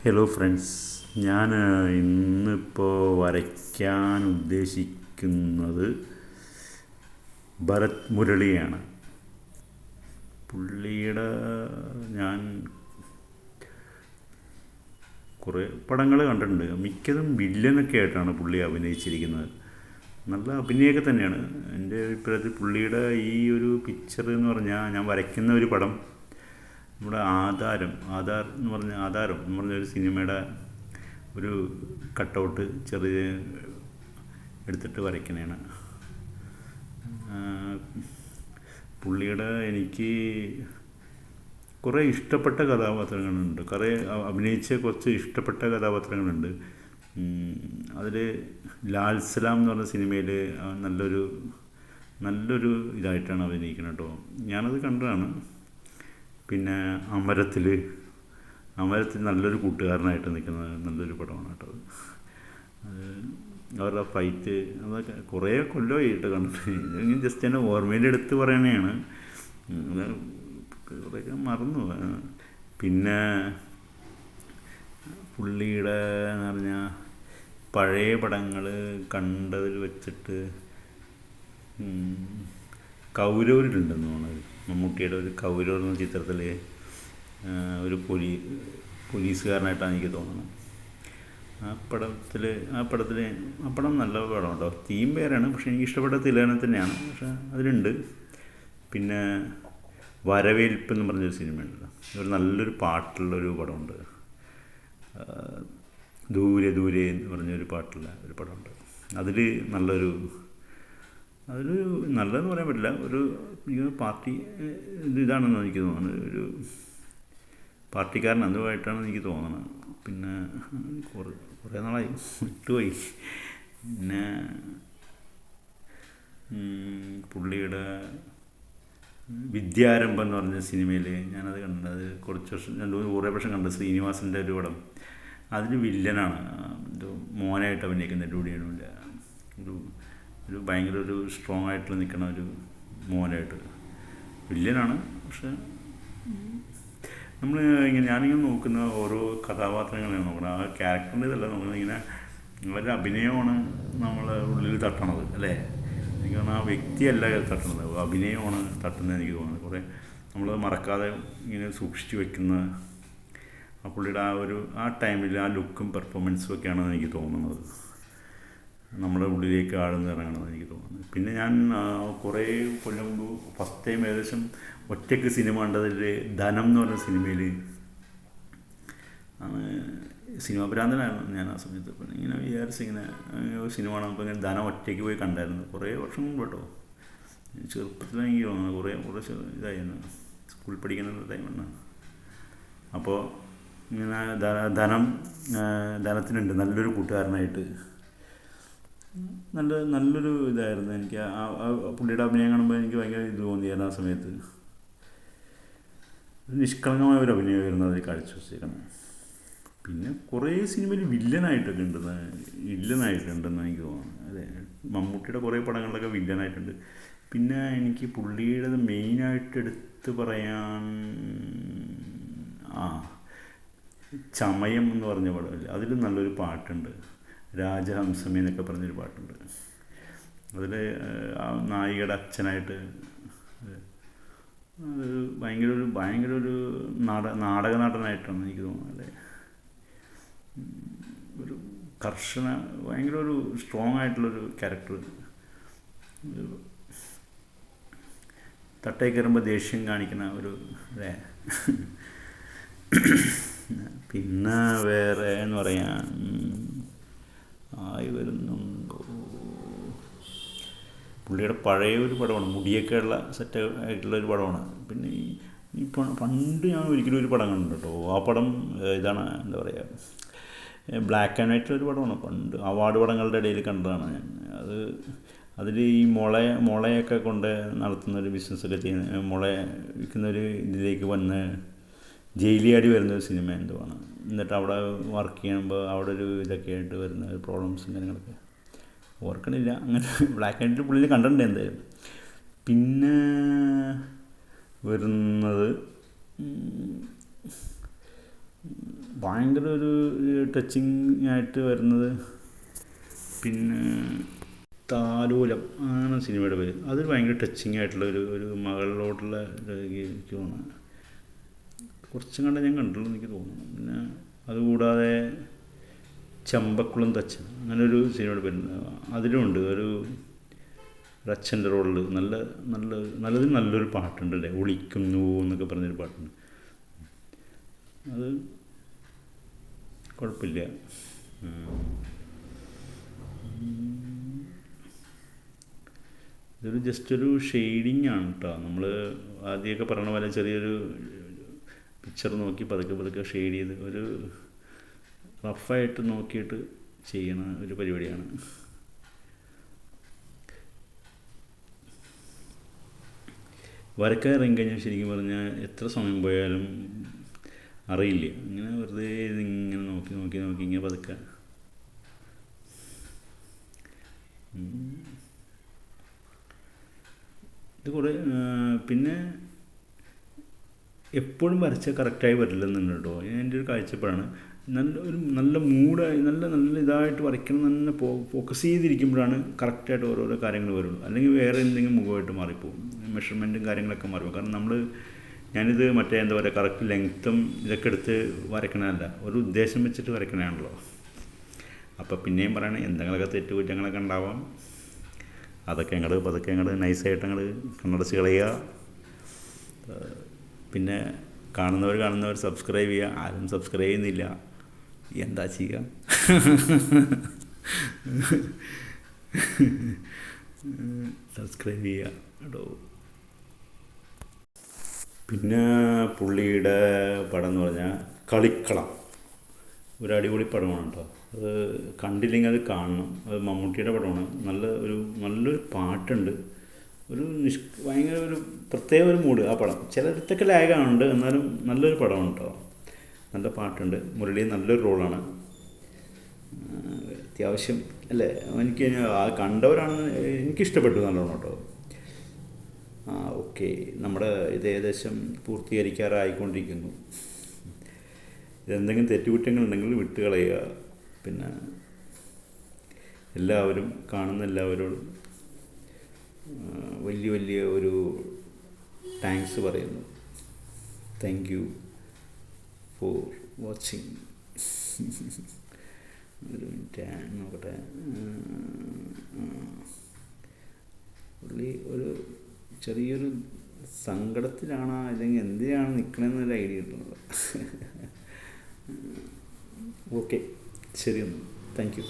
Hello friends, ഞാൻ ഇന്നിപ്പോൾ വരയ്ക്കാൻ ഉദ്ദേശിക്കുന്നത് ഭരത് മുരളിയാണ്. പുള്ളിയുടെ ഞാൻ കുറേ പടങ്ങൾ കണ്ടിട്ടുണ്ട്. മിക്കതും വില്ലനൊക്കെ ആയിട്ടാണ് പുള്ളി അഭിനയിച്ചിരിക്കുന്നത്. നല്ല അഭിനയമൊക്കെ തന്നെയാണ്. എൻ്റെ അഭിപ്രായത്തിൽ പുള്ളിയുടെ ഈ ഒരു പിക്ചർ എന്ന് പറഞ്ഞാൽ, ഞാൻ വരയ്ക്കുന്ന ഒരു പടം നമ്മുടെ ആധാരം എന്ന് പറഞ്ഞ ഒരു സിനിമയുടെ ഒരു കട്ടൗട്ട് ചെറിയ എടുത്തിട്ട് വരയ്ക്കണതാണ്. പുള്ളിയുടെ എനിക്ക് കുറേ ഇഷ്ടപ്പെട്ട കഥാപാത്രങ്ങളുണ്ട്, കുറേ അഭിനയിച്ച കുറച്ച് ഇഷ്ടപ്പെട്ട കഥാപാത്രങ്ങളുണ്ട്. അതിൽ ലാൽ സലാം എന്ന് പറഞ്ഞ സിനിമയിൽ നല്ലൊരു ഇതായിട്ടാണ് അഭിനയിക്കുന്നത് കേട്ടോ. ഞാനത് കണ്ടതാണ്. പിന്നെ അമരത്തിൽ നല്ലൊരു കൂട്ടുകാരനായിട്ട് നിൽക്കുന്ന നല്ലൊരു പടമാണ് കേട്ടോ. അവരുടെ ഫൈറ്റ് അതൊക്കെ കുറേ കൊല്ലമായിട്ട് കണ്ടിട്ട് ജസ്റ്റ് എന്നെ ഓർമ്മയിലെടുത്ത് പറയണതാണ്. കുറേയൊക്കെ മറന്നു. പിന്നെ പുള്ളിയുടെ എന്ന് പറഞ്ഞാൽ പഴയ പടങ്ങൾ കണ്ടതിൽ വെച്ചിട്ട് കൗരവരിലുണ്ടെന്ന് തോന്നുന്നത്. മമ്മൂട്ടിയുടെ ഒരു കൗരവർ എന്ന ചിത്രത്തിൽ ഒരു പോലീസുകാരനായിട്ടാണ് എനിക്ക് തോന്നുന്നത്. ആ പടം നല്ല പടം കേട്ടോ. തീം പേരാണ്, പക്ഷേ എനിക്ക് ഇഷ്ടപ്പെട്ട തിലേനെ തന്നെയാണ്. പക്ഷേ അതിലുണ്ട്. പിന്നെ വരവേൽപ്പ് എന്ന് പറഞ്ഞൊരു സിനിമയുണ്ടല്ലോ, ഒരു നല്ലൊരു പാട്ടുള്ളൊരു പടമുണ്ട്. ദൂരെ ദൂരെ എന്ന് പറഞ്ഞൊരു പാട്ടുള്ള ഒരു പടമുണ്ട്. അതിൽ അതൊരു നല്ലതെന്ന് പറയാൻ പറ്റില്ല, ഒരു പാർട്ടി ഇതാണെന്ന് എനിക്ക് തോന്നുന്നത്. ഒരു പാർട്ടിക്കാരൻ അതുമായിട്ടാണ് എനിക്ക് തോന്നുന്നത്. പിന്നെ കുറേ നാളായി വിട്ടുപോയി. പിന്നെ പുള്ളിയുടെ വിദ്യാരംഭം എന്ന് പറഞ്ഞ സിനിമയിൽ ഞാനത് കണ്ടത്, അത് കുറേ വർഷം കണ്ടത്. ശ്രീനിവാസൻ്റെ ഒരു പടം. അതിന് വില്ലനാണ്, മോനായിട്ട് അഭിനയിക്കുന്ന ഡൂഡിയാണില്ല. ഒരു ഭയങ്കര ഒരു സ്ട്രോങ് ആയിട്ട് നിൽക്കുന്ന ഒരു മോനായിട്ട് വില്ലനാണ്. പക്ഷെ ഞാനിങ്ങനെ നോക്കുന്ന ഓരോ കഥാപാത്രങ്ങളെയാണ് നോക്കണം. ആ ക്യാരക്ടറിൻ്റെ ഇതല്ല നമ്മളിങ്ങനെ അവരുടെ അഭിനയമാണ് നമ്മളെ ഉള്ളിൽ തട്ടണത് അല്ലേ. എനിക്ക് തോന്നുന്നു ആ വ്യക്തിയല്ല തട്ടുന്നത്, അഭിനയമാണ് തട്ടുന്നത് എനിക്ക് തോന്നുന്നത്. കുറേ നമ്മൾ മറക്കാതെ ഇങ്ങനെ സൂക്ഷിച്ച് വെക്കുന്ന ആ പുള്ളിയുടെ ആ ടൈമിൽ ആ ലുക്കും പെർഫോമൻസും ഒക്കെയാണെന്ന് എനിക്ക് തോന്നുന്നത്, നമ്മുടെ ഉള്ളിലേക്ക് ആഴ്ന്ന് ഇറങ്ങണമെന്ന് എനിക്ക് തോന്നുന്നത്. പിന്നെ ഞാൻ കുറേ കൊല്ലം മുമ്പ് ഫസ്റ്റ് ടൈം ഏകദേശം ഒറ്റയ്ക്ക് സിനിമ കണ്ടതിൽ ധനം എന്ന് പറഞ്ഞ സിനിമയിൽ സിനിമ ഭ്രാന്തനായിരുന്നു ഞാൻ ആ സമയത്ത്. പിന്നെ ഇങ്ങനെ ഇങ്ങനെ സിനിമ കാണുമ്പോൾ ഇങ്ങനെ ധനം ഒറ്റയ്ക്ക് പോയി കണ്ടായിരുന്നു. കുറേ വർഷം മുമ്പ് കേട്ടോ. ചെറുപ്പത്തിലാണ് എനിക്ക് തോന്നുന്നത്. കുറച്ച് ഇതായിരുന്നു, സ്കൂളിൽ പഠിക്കുന്ന ടൈമാണ്. അപ്പോൾ ഇങ്ങനെ ധനത്തിനുണ്ട് നല്ലൊരു കൂട്ടുകാരനായിട്ട്. നല്ലൊരു ഇതായിരുന്നു എനിക്ക്. പുള്ളിയുടെ അഭിനയം കാണുമ്പോൾ എനിക്ക് ഭയങ്കര ഇത് തോന്നിയായിരുന്നു ആ സമയത്ത്. നിഷ്കളങ്കമായ ഒരു അഭിനയമായിരുന്നു അതിൽ കാഴ്ചവെച്ചേക്കണം. പിന്നെ കുറേ സിനിമയിൽ വില്ലനായിട്ടൊക്കെ ഉണ്ടെന്ന് എനിക്ക് തോന്നുന്നു. അതെ, മമ്മൂട്ടിയുടെ കുറേ പടങ്ങളിലൊക്കെ വില്ലനായിട്ടുണ്ട്. പിന്നെ എനിക്ക് പുള്ളിയുടെ മെയിനായിട്ട് എടുത്ത് പറയാൻ ചമയം എന്ന് പറഞ്ഞ പടമില്ല, അതിൽ നല്ലൊരു പാട്ടുണ്ട്, രാജഹംസമേ എന്നൊക്കെ പറഞ്ഞൊരു പാട്ടുണ്ട്. അതിൽ ആ നായികയുടെ അച്ഛനായിട്ട് അത് ഭയങ്കര ഒരു നാടക നടനായിട്ടാണ് എനിക്ക് തോന്നുന്നത് അല്ലേ. ഒരു ഭയങ്കര ഒരു സ്ട്രോങ് ആയിട്ടുള്ളൊരു ക്യാരക്ടർ. തട്ടേ കയറുമ്പോൾ ദേഷ്യം കാണിക്കുന്ന ഒരു അല്ലേ. പിന്നെ വേറെ എന്ന് പറയാൻ വരുന്നുണ്ടോ, പുള്ളിയുടെ പഴയ ഒരു പടമാണ്, മുടിയൊക്കെ ഉള്ള സെറ്റ് ആയിട്ടുള്ളൊരു പടമാണ്. പിന്നെ ഈ പണ്ട് ഞാൻ ഒരിക്കലും ഒരു പടം കണ്ടിട്ടുണ്ട് കേട്ടോ. ആ പടം ഇതാണ്, എന്താ പറയുക, ബ്ലാക്ക് ആൻഡ് വൈറ്റിലൊരു പടമാണ്. പണ്ട് അവാർഡ് പടങ്ങളുടെ ഇടയിൽ കണ്ടതാണ് ഞാൻ. അതിൽ ഈ മുളയൊക്കെ കൊണ്ട് നടത്തുന്നൊരു ബിസിനസ്സൊക്കെ ചെയ്യുന്ന, മുള വിൽക്കുന്നൊരു ഇതിലേക്ക് വന്ന് ജയിലിയാടി വരുന്നൊരു സിനിമ എന്തുവാണ്. എന്നിട്ട് അവിടെ വർക്ക് ചെയ്യുമ്പോൾ അവിടെ ഒരു ഇതൊക്കെ ആയിട്ട് വരുന്ന പ്രോബ്ലംസും കാര്യങ്ങളൊക്കെ ഓർക്കണില്ല. അങ്ങനെ ബ്ലാക്ക് ആൻഡ് വൈറ്റിൽ പുള്ളിനെ കണ്ടിട്ടുണ്ട് എന്തായാലും. പിന്നെ വരുന്നത് ഭയങ്കര ഒരു ടച്ചിങ് ആയിട്ട് വരുന്നത്. പിന്നെ താലോലം അങ്ങനെ സിനിമയുടെ പേര്, അത് ഭയങ്കര ടച്ചിങ് ആയിട്ടുള്ള ഒരു മകളിലോട്ടുള്ള എനിക്ക് തോന്നുന്നു. കുറച്ചും കണ്ട ഞാൻ കണ്ടുള്ളൂ എനിക്ക് തോന്നുന്നു. പിന്നെ അതുകൂടാതെ ചമ്പക്കുളം തച്ചൻ അങ്ങനെ ഒരു സിനിമയുടെ പേര്, അതിലുമുണ്ട് ഒരു അച്ഛൻ്റെ റോളിൽ നല്ലൊരു പാട്ടുണ്ട് അല്ലേ, ഒളിക്കുന്നു എന്നൊക്കെ പറഞ്ഞൊരു പാട്ടുണ്ട്. അത് കുഴപ്പമില്ല. ഇതൊരു ജസ്റ്റ് ഒരു ഷെയ്ഡിങ് ആണ് കേട്ടോ. നമ്മൾ ആദ്യമൊക്കെ പറഞ്ഞ പോലെ ചെറിയൊരു പിക്ചർ നോക്കി പതുക്കെ ഷെയ്ഡ് ചെയ്ത് ഒരു റഫായിട്ട് നോക്കിയിട്ട് ചെയ്യണ ഒരു പരിപാടിയാണ്. വരക്കാൻ ഇറങ്ങിക്കഴിഞ്ഞാൽ ശരിക്കും പറഞ്ഞാൽ എത്ര സമയം പോയാലും അറിയില്ല. ഇങ്ങനെ വെറുതെ ഇങ്ങനെ നോക്കി ഇങ്ങനെ പതുക്കെ. ഇത് കുറേ പിന്നെ എപ്പോഴും വരച്ചാൽ കറക്റ്റായി വരില്ലെന്നുണ്ട് കേട്ടോ. എൻ്റെ ഒരു കാഴ്ചപ്പാടാണ്. നല്ല മൂഡായി നല്ല ഇതായിട്ട് വരയ്ക്കണം തന്നെ ഫോക്കസ് ചെയ്തിരിക്കുമ്പോഴാണ് കറക്റ്റായിട്ട് ഓരോരോ കാര്യങ്ങൾ വരുള്ളൂ. അല്ലെങ്കിൽ വേറെ എന്തെങ്കിലും മുഖമായിട്ട് മാറിപ്പോകും, മെഷർമെൻറ്റും കാര്യങ്ങളൊക്കെ മാറിപ്പോകും. കാരണം ഞാനിത് എന്താ പറയുക, കറക്റ്റ് ലെങ്ത്തും ഇതൊക്കെ എടുത്ത് വരയ്ക്കണമല്ല, ഒരു ഉദ്ദേശം വെച്ചിട്ട് വരയ്ക്കണതാണല്ലോ. അപ്പോൾ പിന്നെയും പറയണേ, എന്തെങ്കിലുമൊക്കെ തെറ്റുകുറ്റങ്ങളൊക്കെ ഉണ്ടാവാം. അതൊക്കെ പതുക്കെ നൈസായിട്ട് കണ്ണടച്ച് കളയുക. പിന്നെ കാണുന്നവർ സബ്സ്ക്രൈബ് ചെയ്യുക. ആരും സബ്സ്ക്രൈബ് ചെയ്യുന്നില്ല, എന്താ ചെയ്യുക? സബ്സ്ക്രൈബ് ചെയ്യുക കേട്ടോ. പിന്നെ പുള്ളിയുടെ പടം എന്ന് പറഞ്ഞാൽ കളിക്കളം, ഒരു അടിപൊളി പടമാണ് കേട്ടോ. അത് കണ്ടില്ലെങ്കിൽ അത് കാണണം. അത് മമ്മൂട്ടിയുടെ പടമാണ്. നല്ലൊരു പാട്ടുണ്ട്. ഭയങ്കര ഒരു പ്രത്യേക ഒരു മൂഡ് ആ പടം. ചിലയിടത്തൊക്കെ ലാഗാണുണ്ട്, എന്നാലും നല്ലൊരു പടമാണ് കേട്ടോ. നല്ല പാട്ടുണ്ട്. മുരളി നല്ലൊരു റോളാണ്. അത്യാവശ്യം അല്ലേ, എനിക്ക് കണ്ടവരാണ്, എനിക്കിഷ്ടപ്പെട്ടു നല്ലോണം കേട്ടോ. ഓക്കെ, നമ്മുടെ ഇത് ഏകദേശം പൂർത്തീകരിക്കാറായിക്കൊണ്ടിരിക്കുന്നു. ഇതെന്തെങ്കിലും തെറ്റുകുറ്റങ്ങളുണ്ടെങ്കിൽ വിട്ട് കളയുക. പിന്നെ കാണുന്ന എല്ലാവരോടും വലിയ ഒരു താങ്ക്സ് പറയുന്നു. Thank you for watching. ഒരു മിനിറ്റ് നോക്കട്ടെ. പുള്ളി ഒരു ചെറിയൊരു സങ്കടത്തിലാണോ അല്ലെങ്കിൽ എന്തിനാണ് നിൽക്കണമെന്നൊരു ഐഡിയ കിട്ടുന്നത്. ഓക്കെ, ശരിയെന്ന്. Thank you.